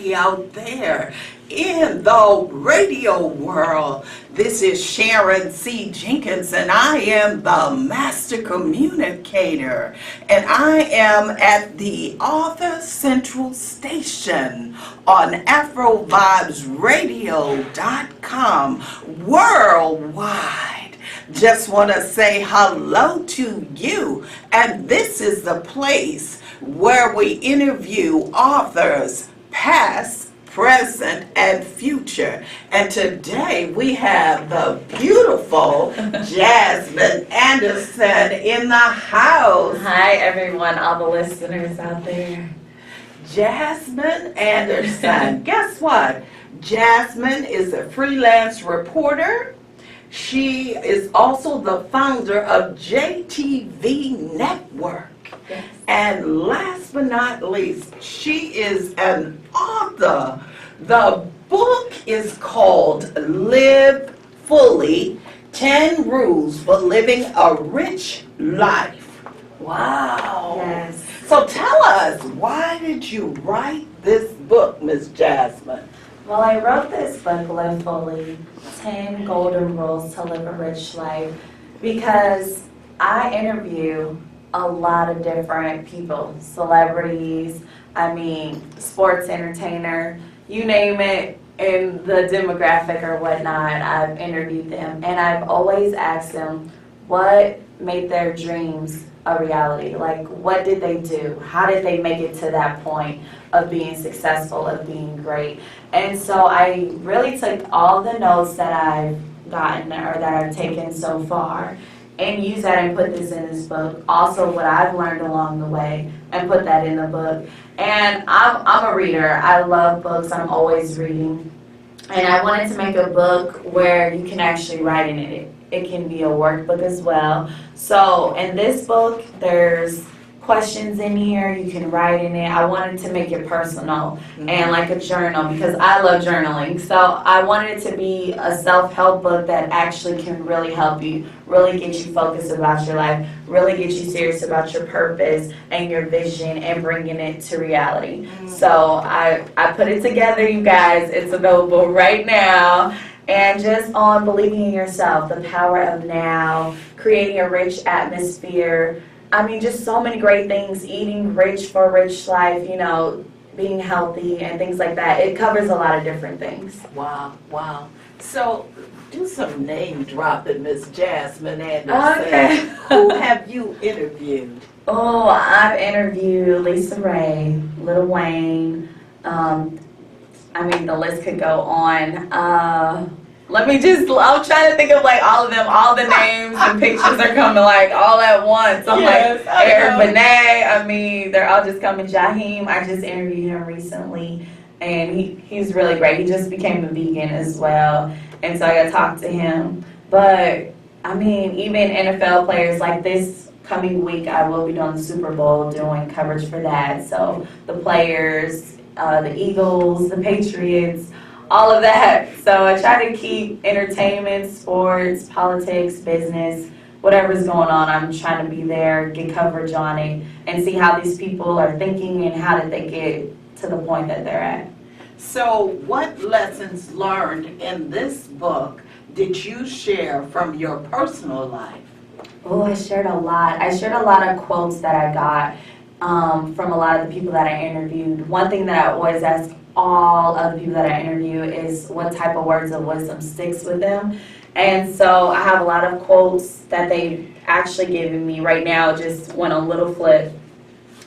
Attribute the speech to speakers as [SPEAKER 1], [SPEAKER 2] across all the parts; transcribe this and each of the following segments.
[SPEAKER 1] out there in the radio world. This is Sharon C. Jenkins, and I am the master communicator, and I am at the Author Central Station on AfroVibesRadio.com worldwide. Just want to say hello to you, and this is the place where we interview authors past, present, and future. And today we have the beautiful Jasmine Anderson in the house.
[SPEAKER 2] Hi everyone, all the listeners out there.
[SPEAKER 1] Jasmine Anderson. Guess what? Jasmine is a freelance reporter. She is also the founder of JTV Network.
[SPEAKER 2] Yes.
[SPEAKER 1] And last but not least, she is an author. The book is called Live Fully, 10 Rules for Living a Rich Life. Wow.
[SPEAKER 2] Yes.
[SPEAKER 1] So tell us, why did you write this book, Miss Jasmine?
[SPEAKER 2] Well, I wrote this book, Live Fully, 10 Golden Rules to Live a Rich Life, because I interview a lot of different people, celebrities, sports entertainer, you name it, in the demographic or whatnot, I've interviewed them. And I've always asked them what made their dreams a reality. Like, what did they do? How did they make it to that point of being successful, of being great? And so I really took all the notes that I've gotten or that I've taken so far and use that and put this in this book. Also what I've learned along the way and put that in the book. And I'm a reader. I love books. I'm always reading. And I wanted to make a book where you can actually write in it. It can be a workbook as well. So in this book, there's questions in here. You can write in it. I wanted to make it personal and like a journal because I love journaling. So I wanted it to be a self-help book that actually can really help you, really get you focused about your life, really get you serious about your purpose and your vision and bringing it to reality. So I put it together, you guys. It's available right now. And just on believing in yourself, the power of now, creating a rich atmosphere. Just so many great things, eating rich for a rich life, being healthy and things like that. It covers a lot of different things.
[SPEAKER 1] Wow. So do some name dropping, Miss Jasmine Anderson.
[SPEAKER 2] Okay.
[SPEAKER 1] Who have you interviewed?
[SPEAKER 2] Oh, I've interviewed Lisa Ray, Lil Wayne. The list could go on. I'm trying to think of all of them, all the names and pictures are coming all at once. I'm Eric Benet, they're all just coming. Jaheim, I just interviewed him recently and he's really great. He just became a vegan as well. And so I got to talk to him. But even NFL players like this coming week, I will be doing the Super Bowl, doing coverage for that. So the players, the Eagles, the Patriots, all of that. So I try to keep entertainment, sports, politics, business, whatever's going on. I'm trying to be there, get coverage on it, and see how these people are thinking and how did they get to the point that they're at.
[SPEAKER 1] So what lessons learned in this book did you share from your personal life?
[SPEAKER 2] Oh, I shared a lot. I shared a lot of quotes that I got from a lot of the people that I interviewed. One thing that I always ask all of the people that I interview is what type of words of wisdom sticks with them. And so I have a lot of quotes that they've actually given me right now. Just went on Little Flip,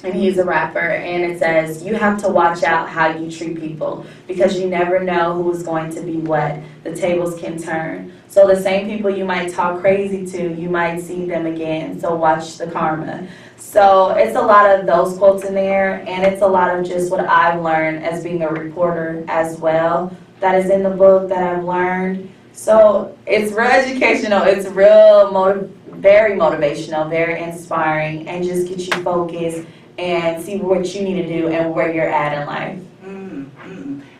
[SPEAKER 2] and he's a rapper, and it says, you have to watch out how you treat people because you never know who's going to be what. The tables can turn. So the same people you might talk crazy to, you might see them again. So watch the karma. So it's a lot of those quotes in there, and it's a lot of just what I've learned as being a reporter as well. That is in the book that I've learned. So it's real educational. It's real very motivational, very inspiring, and just get you focused and see what you need to do and where you're at in life.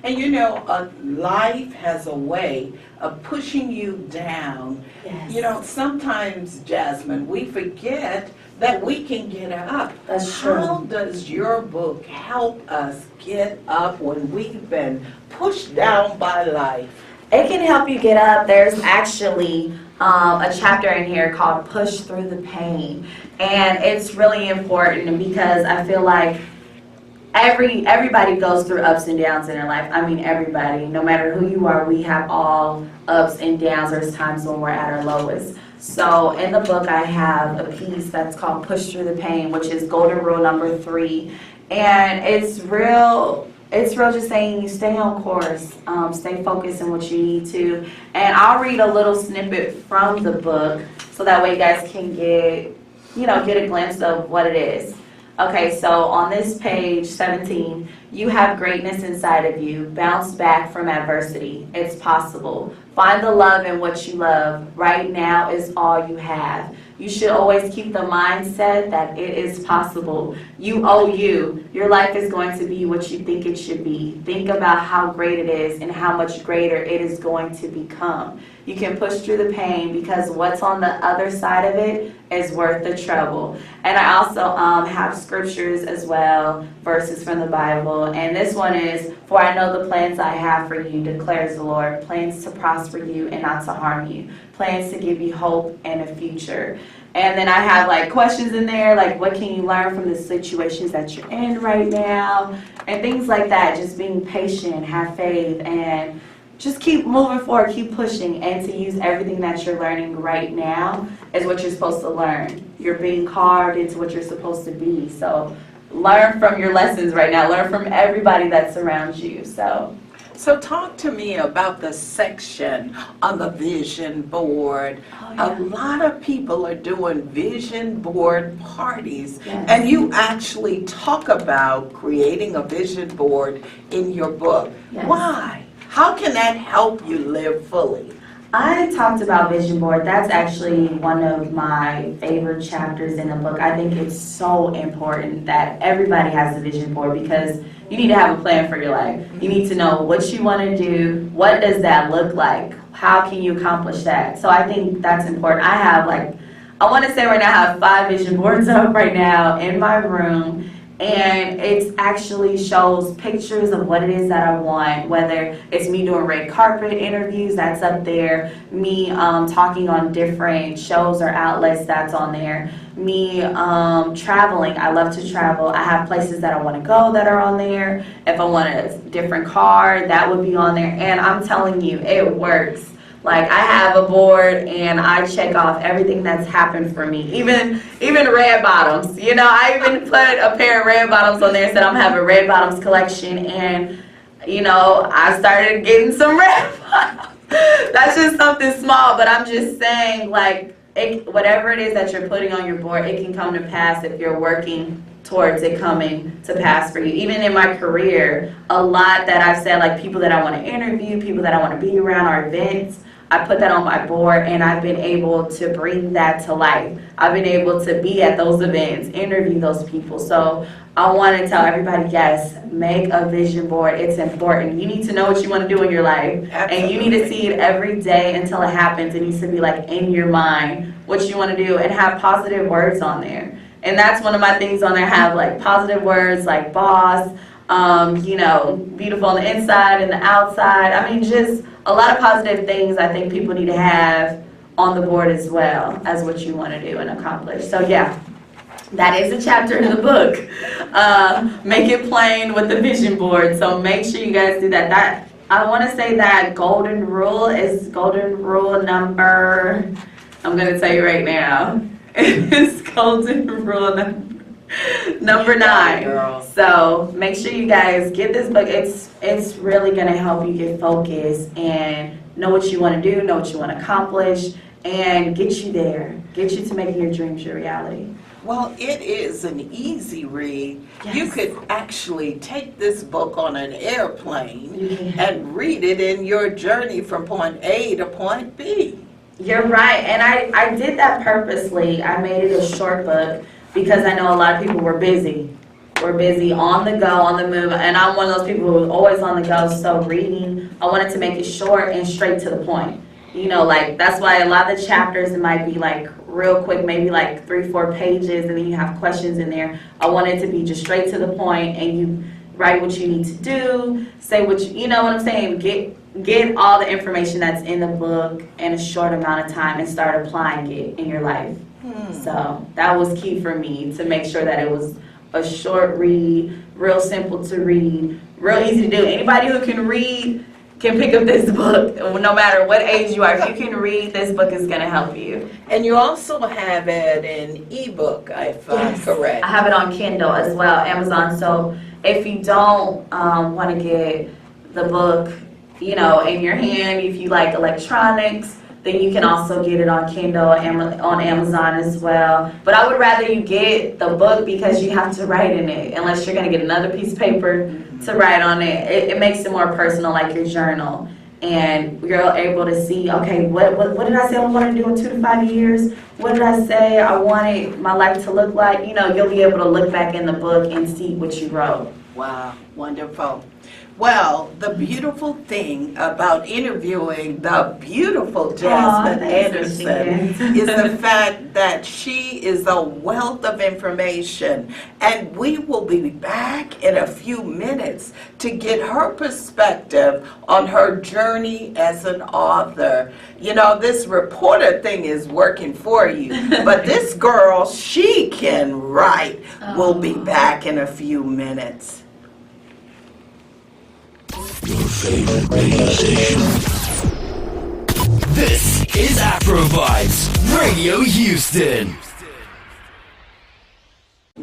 [SPEAKER 1] And life has a way of pushing you down.
[SPEAKER 2] Yes.
[SPEAKER 1] Sometimes, Jasmine, we forget that we can get up.
[SPEAKER 2] That's true.
[SPEAKER 1] How does your book help us get up when we've been pushed down by life?
[SPEAKER 2] It can help you get up. There's actually a chapter in here called Push Through the Pain. And it's really important because I feel like everybody goes through ups and downs in their life. I mean, everybody. No matter who you are, we have all ups and downs. There's times when we're at our lowest. So in the book, I have a piece that's called Push Through the Pain, which is golden rule number 3. And it's real just saying you stay on course, stay focused in what you need to. And I'll read a little snippet from the book so that way you guys can get a glimpse of what it is. Okay, so on this page 17, you have greatness inside of you. Bounce back from adversity. It's possible. Find the love in what you love. Right now is all you have. You should always keep the mindset that it is possible. You owe you. Your life is going to be what you think it should be. Think about how great it is and how much greater it is going to become. You can push through the pain because what's on the other side of it is worth the trouble. And I also have scriptures as well, verses from the Bible. And this one is, for I know the plans I have for you, declares the Lord, plans to prosper you and not to harm you, plans to give you hope and a future. And then I have like questions in there, like what can you learn from the situations that you're in right now, and things like that. Just being patient, have faith, and just keep moving forward, keep pushing, and to use everything that you're learning right now is what you're supposed to learn. You're being carved into what you're supposed to be. So learn from your lessons right now. Learn from everybody that surrounds you.
[SPEAKER 1] So talk to me about the section on the vision board.
[SPEAKER 2] Oh, yeah.
[SPEAKER 1] A lot of people are doing vision board parties,
[SPEAKER 2] Yes.
[SPEAKER 1] and you actually talk about creating a vision board in your book.
[SPEAKER 2] Yes.
[SPEAKER 1] Why? How can that help you live fully?
[SPEAKER 2] I talked about vision board. That's actually one of my favorite chapters in the book. I think it's so important that everybody has a vision board because you need to have a plan for your life. You need to know what you want to do. What does that look like? How can you accomplish that? So I think that's important. I want to say right now I have 5 vision boards up right now in my room. And it actually shows pictures of what it is that I want, whether it's me doing red carpet interviews, that's up there, me talking on different shows or outlets, that's on there, me traveling. I love to travel. I have places that I want to go that are on there. If I want a different car, that would be on there. And I'm telling you, it works. Like, I have a board and I check off everything that's happened for me. Even red bottoms. You know, I even put a pair of red bottoms on there, said I'm having a red bottoms collection, and, you know, I started getting some red bottoms. That's just something small, but I'm just saying, like, whatever it is that you're putting on your board, it can come to pass if you're working towards it coming to pass for you. Even in my career, a lot that I've said, like people that I want to interview, people that I want to be around, our events, I put that on my board and I've been able to bring that to life. I've been able to be at those events, interview those people. So I want to tell everybody, yes, make a vision board. It's important. You need to know what you want to do in your life.
[SPEAKER 1] Absolutely.
[SPEAKER 2] And you need to see it every day until it happens. It needs to be like in your mind what you want to do and have positive words on there. And that's one of my things on there, have like positive words like boss, you know, beautiful on the inside and the outside. I mean, just a lot of positive things I think people need to have on the board as well as what you want to do and accomplish. So yeah, that is a chapter in the book. Make it plain with the vision board. So make sure you guys do that. I want to say that golden rule is golden rule number, I'm going to tell you right now. It's golden rule number 9. So make sure you guys get this book. It's really going to help you get focused and know what you want to do, know what you want to accomplish, and get you there. Get you to making your dreams your reality.
[SPEAKER 1] Well, it is an easy read.
[SPEAKER 2] Yes.
[SPEAKER 1] You could actually take this book on an airplane
[SPEAKER 2] You can.
[SPEAKER 1] and read it in your journey from point A to point B.
[SPEAKER 2] You're right, and I did that purposely. I made it a short book because I know a lot of people were busy. We're busy on the go, on the move, and I'm one of those people who's always on the go, so reading, I wanted to make it short and straight to the point. You know, like, that's why a lot of the chapters, it might be like real quick, maybe like 3-4 pages, and then you have questions in there. I want it to be just straight to the point, and you write what you need to do, say what you know what I'm saying, get all the information that's in the book in a short amount of time and start applying it in your life. So that was key for me, to make sure that it was a short read, real simple to read, real easy to do. Anybody who can read can pick up this book, no matter what age you are. If you can read, this book is going to help you.
[SPEAKER 3] And you also have it in ebook, if I'm correct.
[SPEAKER 2] I have it on Kindle as well, Amazon. So if you don't want to get the book, you know, in your hand, if you like electronics, then you can also get it on Kindle, on Amazon as well. But I would rather you get the book, because you have to write in it, unless you're going to get another piece of paper to write on it. It makes it more personal, like your journal. And you're able to see, okay, what did I say I wanted to do in 2 to 5 years? What did I say I wanted my life to look like? You know, you'll be able to look back in the book and see what you wrote.
[SPEAKER 1] Wow, wonderful. Well, the beautiful thing about interviewing the beautiful Jasmine Anderson is the fact that she is a wealth of information. And we will be back in a few minutes to get her perspective on her journey as an author. You know, this reporter thing is working for you, but this girl, she can write. We'll be back in a few minutes.
[SPEAKER 4] Your favorite radio station. This is Afro Vibes Radio Houston.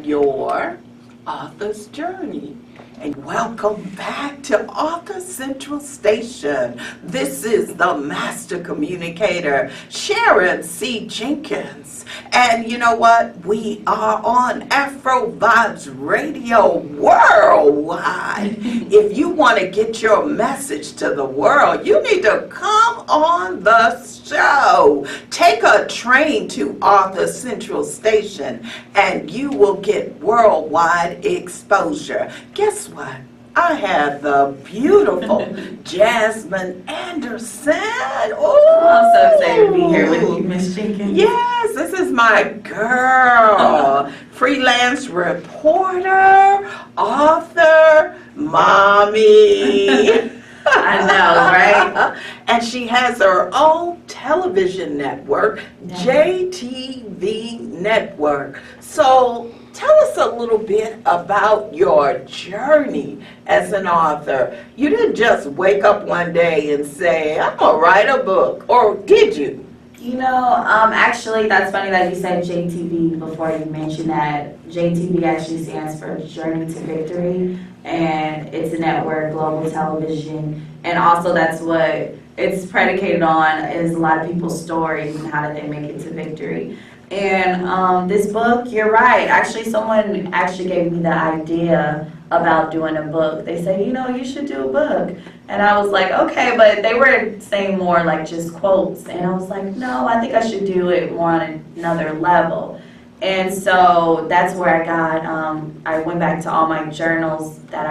[SPEAKER 1] Your author's journey. And welcome back to Author Central Station. This is the master communicator, Sharon C. Jenkins. And you know what? We are on Afro Vibes Radio worldwide. If you want to get your message to the world, you need to come on the show. Take a train to Author Central Station and you will get worldwide exposure. Guess what? I have the beautiful Jasmine Anderson.
[SPEAKER 2] Oh, I'm so excited to be here with you, Miss Jenkins.
[SPEAKER 1] Yes, this is my girl. Freelance reporter, author, mommy.
[SPEAKER 2] I know, right?
[SPEAKER 1] And she has her own television network, JTV Network. So tell us a little bit about your journey as an author. You didn't just wake up one day and say, I'm going to write a book, or did you?
[SPEAKER 2] You know, actually, that's funny that you said JTV before you mentioned that. JTV actually stands for Journey to Victory, and it's a network, global television, and also that's what it's predicated on, is a lot of people's stories and how did they make it to victory. And this book, you're right, actually someone actually gave me the idea about doing a book. They said, you know, you should do a book. And I was like, okay, but they were saying more like just quotes. And I was like, no, I think I should do it more on another level. And so that's where I got, I went back to all my journals that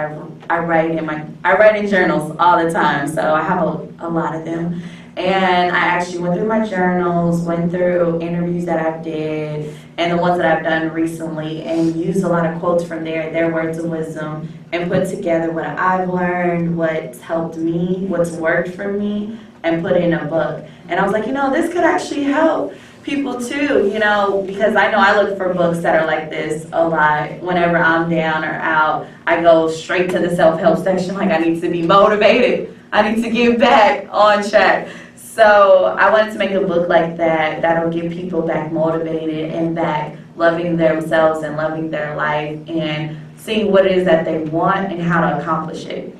[SPEAKER 2] I write in journals all the time. So I have a lot of them. And I actually went through my journals, went through interviews that I've did, and the ones that I've done recently, and used a lot of quotes from there, their words of wisdom, and put together what I've learned, what's helped me, what's worked for me, and put it in a book. And I was like, you know, this could actually help people too, you know, because I know I look for books that are like this a lot. Whenever I'm down or out, I go straight to the self-help section, like I need to be motivated. I need to get back on track. So I wanted to make a book like that that'll get people back motivated and back loving themselves and loving their life and seeing what it is that they want and how to accomplish it.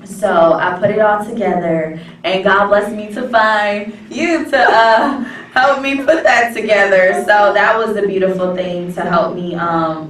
[SPEAKER 2] So I put it all together, and God blessed me to find you to help me put that together. So that was a beautiful thing to help me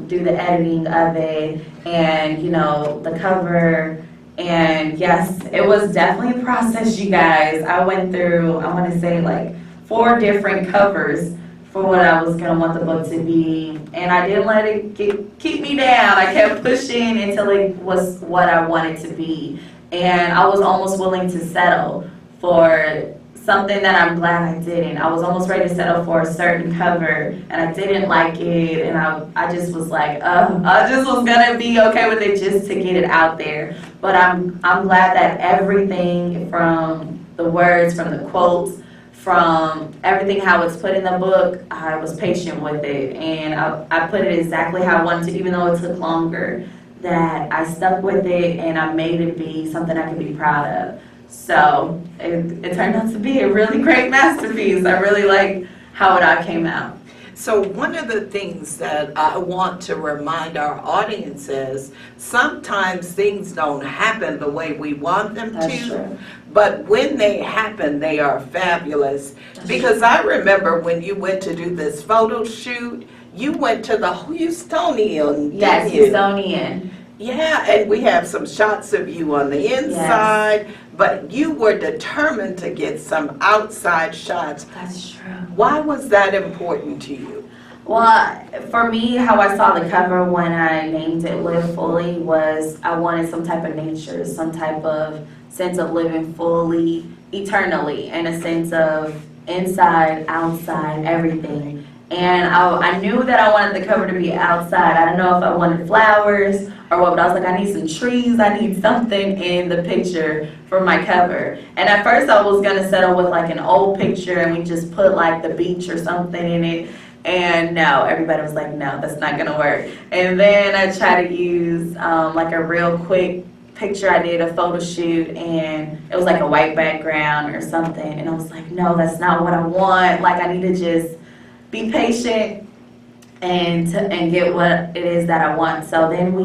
[SPEAKER 2] do the editing of it, and you know, the cover. And yes, it was definitely a process, you guys. I went through, I want to say like 4 different covers for what I was going to want the book to be. And I didn't let it keep me down. I kept pushing until it was what I wanted to be. And I was almost willing to settle for something that I'm glad I didn't. I was almost ready to settle for a certain cover, and I didn't like it, and I just was like, I just was gonna be okay with it just to get it out there. But I'm glad that everything from the words, from the quotes, from everything how it's put in the book, I was patient with it, and I put it exactly how I wanted to, even though it took longer. That I stuck with it, and I made it be something I could be proud of. So it turned out to be a really great masterpiece. I really like how it all came out.
[SPEAKER 1] So one of the things that I want to remind our audience is sometimes things don't happen the way we want them
[SPEAKER 2] That's
[SPEAKER 1] to,
[SPEAKER 2] true.
[SPEAKER 1] but when they happen, they are fabulous. Because I remember when you went to do this photo shoot, you went to the Houstonian,
[SPEAKER 2] Yes,
[SPEAKER 1] didn't you?
[SPEAKER 2] Houstonian.
[SPEAKER 1] Yeah, and we have some shots of you on the inside, but you were determined to get some outside shots.
[SPEAKER 2] That's true.
[SPEAKER 1] Why was that important to you?
[SPEAKER 2] Well, for me, how I saw the cover when I named it Live Fully was I wanted some type of nature, some type of sense of living fully, eternally, and a sense of inside, outside, everything. And I knew that I wanted the cover to be outside. I didn't know if I wanted flowers or what, but I was like, I need some trees. I need something in the picture for my cover. And at first I was going to settle with like an old picture and we just put like the beach or something in it. And no, everybody was like, no, that's not going to work. And then I tried to use like a real quick picture. I did a photo shoot and it was like a white background or something. And I was like, no, that's not what I want. Like I need to just be patient and get what it is that I want. So then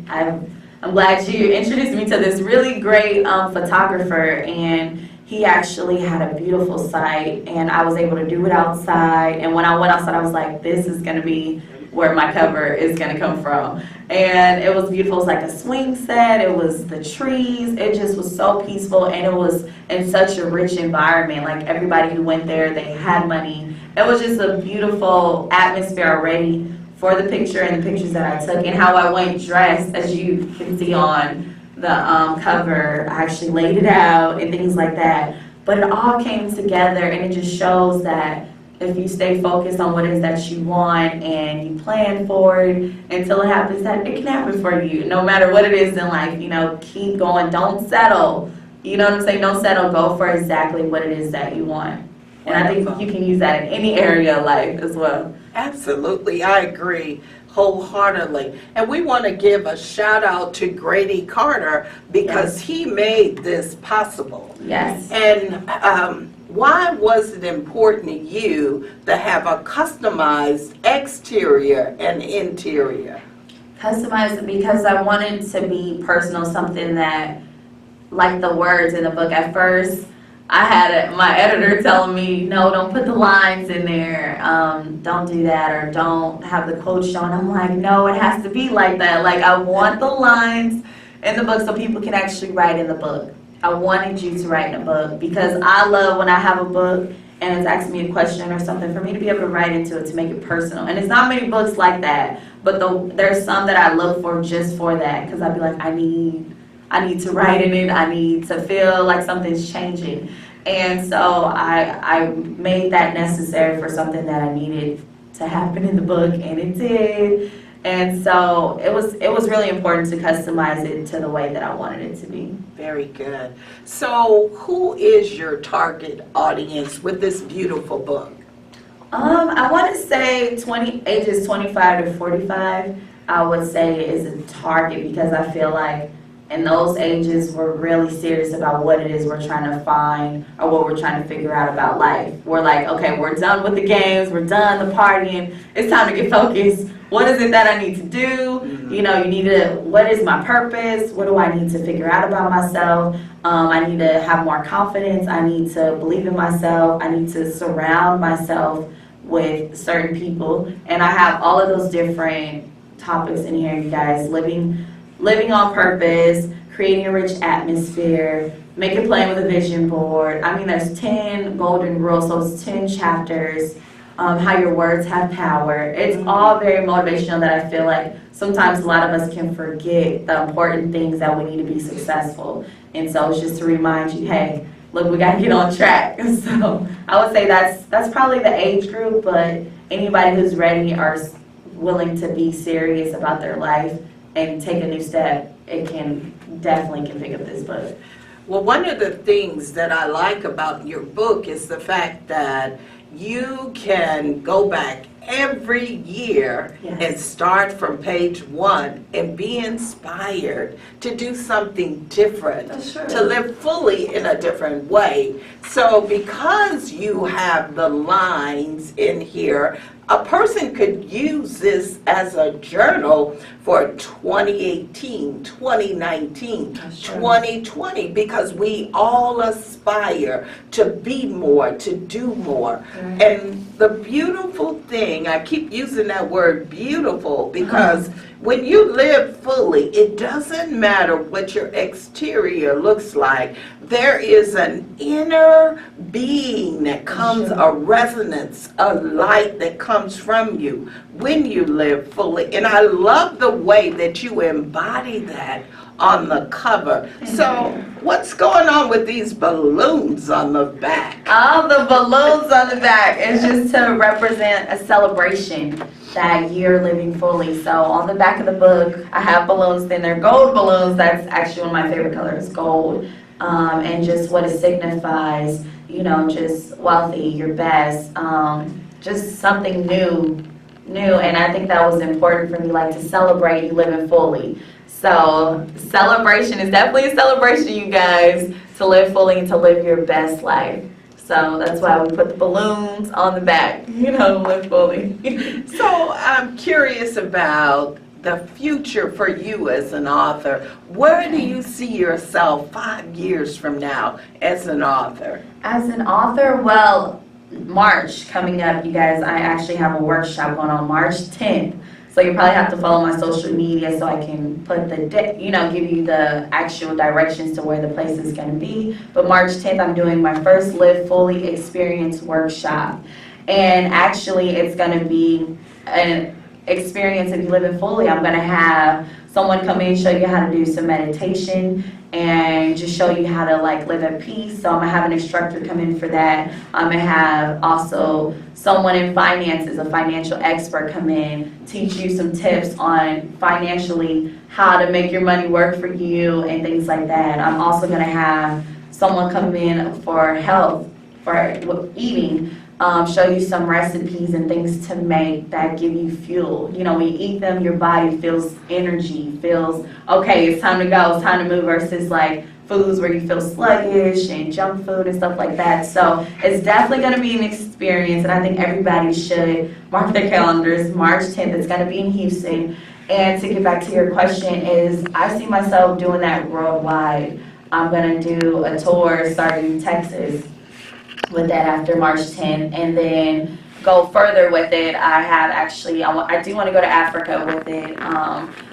[SPEAKER 2] I'm glad you introduced me to this really great photographer, and he actually had a beautiful site, and I was able to do it outside. And when I went outside, I was like, this is gonna be where my cover is gonna come from. And it was beautiful. It was like a swing set, it was the trees, it just was so peaceful, and it was in such a rich environment. Like everybody who went there, they had money. It was just a beautiful atmosphere already for the picture and the pictures that I took, and how I went dressed, as you can see on the cover. I actually laid it out and things like that. But it all came together, and it just shows that if you stay focused on what it is that you want and you plan for it until it happens, that it can happen for you, no matter what it is in life. You know, keep going. Don't settle. You know what I'm saying? Don't settle. Go for exactly what it is that you want. And I think you can use that in any area of life as well.
[SPEAKER 1] Absolutely, I agree wholeheartedly. And we want to give a shout out to Grady Carter because he made this possible.
[SPEAKER 2] Yes.
[SPEAKER 1] And why was it important to you to have a customized exterior and interior?
[SPEAKER 2] Customized because I wanted to be personal, something that, like the words in the book at first, I had my editor telling me, no, don't put the lines in there, don't do that, or don't have the quote shown. I'm like, no, it has to be like that. Like, I want the lines in the book so people can actually write in the book. I wanted you to write in a book because I love when I have a book and it's asking me a question or something, for me to be able to write into it, to make it personal. And it's not many books like that, but there's some that I look for just for that, because I'd be like, I need to write in it. I need to feel like something's changing. And so I made that necessary for something that I needed to happen in the book, and it did. And so it was really important to customize it to the way that I wanted it to be.
[SPEAKER 1] Very good. So who is your target audience with this beautiful book?
[SPEAKER 2] I want to say ages 25 to 45, I would say is a target, because I feel like in those ages, we're really serious about what it is we're trying to find or what we're trying to figure out about life. We're like, okay, we're done with the games, we're done the partying, it's time to get focused. What is it that I need to do? You know, what is my purpose? What do I need to figure out about myself? I need to have more confidence. I need to believe in myself. I need to surround myself with certain people. And I have all of those different topics in here, you guys. Living on purpose, creating a rich atmosphere, make it plain with a vision board. I mean, there's 10 golden rules, so it's 10 chapters, how your words have power. It's all very motivational, that I feel like sometimes a lot of us can forget the important things that we need to be successful. And so it's just to remind you, hey, look, we gotta get on track. So I would say that's probably the age group, but anybody who's ready or willing to be serious about their life and take a new step, it can definitely can pick up this book.
[SPEAKER 3] Well, one of the things that I like about your book is the fact that you can go back every year
[SPEAKER 2] Yes.
[SPEAKER 3] and start from page 1 and be inspired to do something different,
[SPEAKER 2] That's true.
[SPEAKER 3] to live fully in a different way. So because you have the lines in here, a person could use this as a journal for 2018, 2019,
[SPEAKER 2] That's true.
[SPEAKER 3] 2020, because we all aspire to be more, to do more.
[SPEAKER 2] Right.
[SPEAKER 3] And the beautiful thing, I keep using that word beautiful, because when you live fully, it doesn't matter what your exterior looks like. There is an inner being that comes, a resonance, a light that comes from you when you live fully. And I love the way that you embody that on the cover. So what's going on with these balloons on the back?
[SPEAKER 2] All the balloons on the back is just to represent a celebration that you're living fully. So on the back of the book, I have balloons. Then they're gold balloons. That's actually one of my favorite colors, gold. And just what it signifies, you know, just wealthy, your best, just something new. And I think that was important for me, like to celebrate you living fully. So celebration is definitely a celebration, you guys, to live fully and to live your best life. So that's why we put the balloons on the back, you know, live fully.
[SPEAKER 3] So I'm curious about the future for you as an author. Where do you see yourself 5 years from now as an author?
[SPEAKER 2] As an author, well, March coming up, you guys, I actually have a workshop going on March 10th. So you probably have to follow my social media so I can put the, give you the actual directions to where the place is going to be. But March 10th, I'm doing my first Live Fully Experience workshop. And actually, it's going to be an experience if you live it fully. I'm going to have someone come in and show you how to do some meditation and just show you how to like live at peace. So I'm gonna have an instructor come in for that. I'm gonna have also someone in finances, a financial expert, come in, teach you some tips on financially how to make your money work for you and things like that. I'm also gonna have someone come in for health, for eating, show you some recipes and things to make that give you fuel. You know, when you eat them, your body feels energy, feels, okay, it's time to go, it's time to move, versus like foods where you feel sluggish and junk food and stuff like that. So it's definitely going to be an experience, and I think everybody should mark their calendars. March 10th, it's going to be in Houston. And to get back to your question is, I see myself doing that worldwide. I'm going to do a tour starting in Texas with that after March 10th, and then go further with it. I have actually, I do want to go to Africa with it,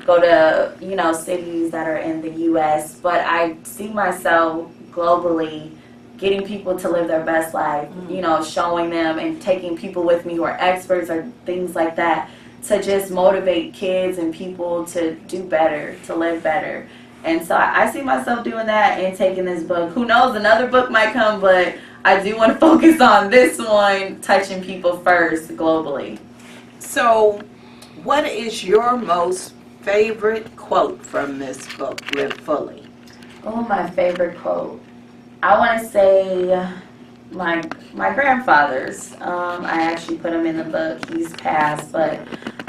[SPEAKER 2] go to, cities that are in the U.S., but I see myself globally getting people to live their best life, showing them and taking people with me who are experts or things like that to just motivate kids and people to do better, to live better. And so I see myself doing that and taking this book. Who knows, another book might come, but I do want to focus on this one, touching people first globally.
[SPEAKER 3] So, what is your most favorite quote from this book, Live Fully?
[SPEAKER 2] Oh, my favorite quote. I want to say my grandfather's. I actually put him in the book. He's passed, but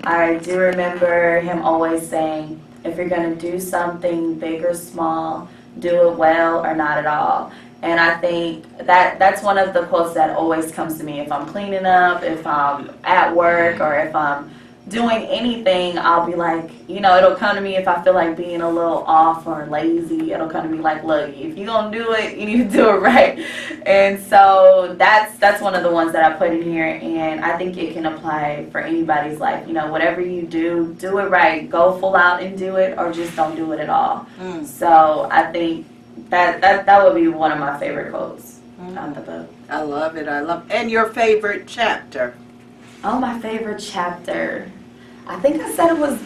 [SPEAKER 2] I do remember him always saying, if you're going to do something big or small, do it well or not at all. And I think that's one of the quotes that always comes to me. If I'm cleaning up, if I'm at work, or if I'm doing anything, I'll be like, it'll come to me if I feel like being a little off or lazy. It'll come to me like, look, if you're going to do it, you need to do it right. And so that's one of the ones that I put in here, and I think it can apply for anybody's life. Whatever you do, do it right. Go full out and do it, or just don't do it at all. So I think that would be one of my favorite quotes out the book.
[SPEAKER 3] I love it. And your favorite chapter?
[SPEAKER 2] Oh, my favorite chapter. I think I said it was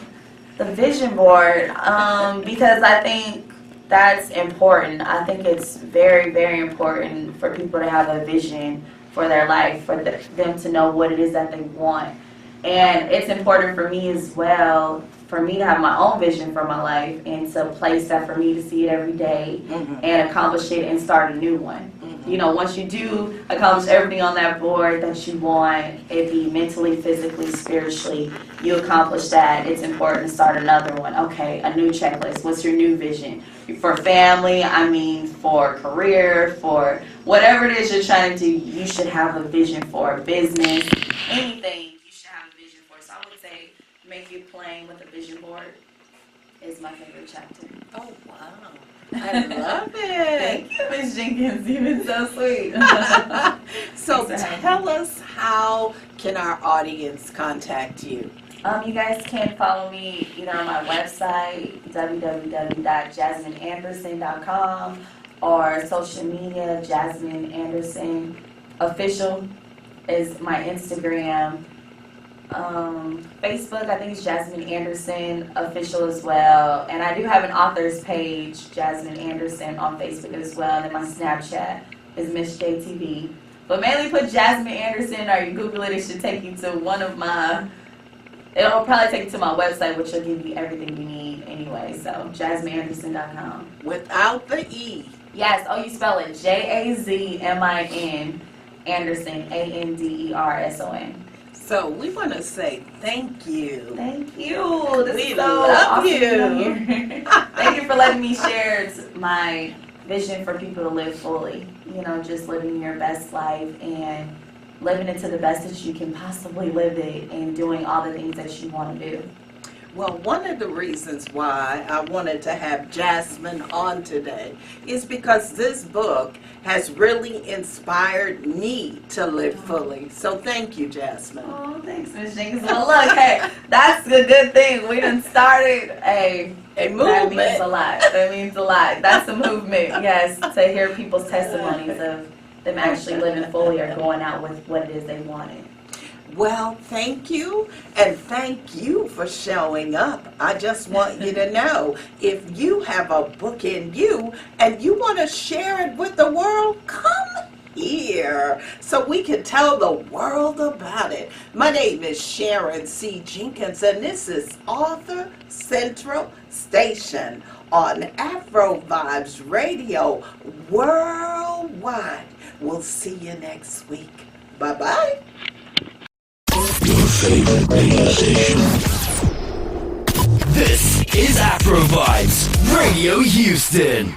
[SPEAKER 2] the vision board, because I think That's important. I think it's very, very important for people to have a vision for their life, for them to know what it is that they want. And it's important for me as well, for me to have my own vision for my life and to place that for me to see it every day and accomplish it and start a new one. You know, once you do accomplish everything on that board that you want, it be mentally, physically, spiritually, you accomplish that, it's important to start another one. Okay, a new checklist. What's your new vision? For family, I mean for career, for whatever it is you're trying to do, you should have a vision for business, anything you should have a vision for. So I would say Make You Plain with a Vision Board is my favorite chapter.
[SPEAKER 3] Oh, wow. I love it.
[SPEAKER 2] Thank you, Ms. Jenkins. You've been so sweet.
[SPEAKER 3] So
[SPEAKER 2] Thanks for having
[SPEAKER 3] tell us, how can our audience contact you?
[SPEAKER 2] You guys can follow me either on my website, www.jasmineanderson.com, or social media, Jasmine Anderson Official is my Instagram. Facebook, I think it's Jasmine Anderson Official as well. And I do have an author's page, Jasmine Anderson, on Facebook as well. And then my Snapchat is Miss JTV. But mainly put Jasmine Anderson, or you Google it, it should take you to one of my... It'll probably take you to my website, which will give you everything you need anyway. So, JasmineAnderson.com.
[SPEAKER 3] Without the E.
[SPEAKER 2] Yes, oh, you spell it Jazmin Anderson, Anderson.
[SPEAKER 3] So we want to say thank you.
[SPEAKER 2] Thank you. This
[SPEAKER 3] We
[SPEAKER 2] is so
[SPEAKER 3] love
[SPEAKER 2] awesome to be
[SPEAKER 3] you.
[SPEAKER 2] here. Thank you for letting me share my vision for people to live fully. You know, just living your best life and living it to the best that you can possibly live it and doing all the things that you want to do.
[SPEAKER 3] Well, one of the reasons why I wanted to have Jasmine on today is because this book has really inspired me to live fully. So thank you, Jasmine.
[SPEAKER 2] Oh, thanks, Ms. Jenkins. Well, look, hey, that's a good thing. We done started a That
[SPEAKER 3] movement.
[SPEAKER 2] means a lot. That means a lot. That's a movement, yes, to hear people's testimonies of them actually living fully or going out with what it is they wanted.
[SPEAKER 3] Well, thank you, and thank you for showing up. I just want you to know, if you have a book in you and you want to share it with the world, come here so we can tell the world about it. My name is Sharon C. Jenkins, and this is Author Central Station on Afro Vibes Radio worldwide. We'll see you next week. Bye-bye.
[SPEAKER 4] Your favorite radio station. This is Afro Vibes Radio Houston.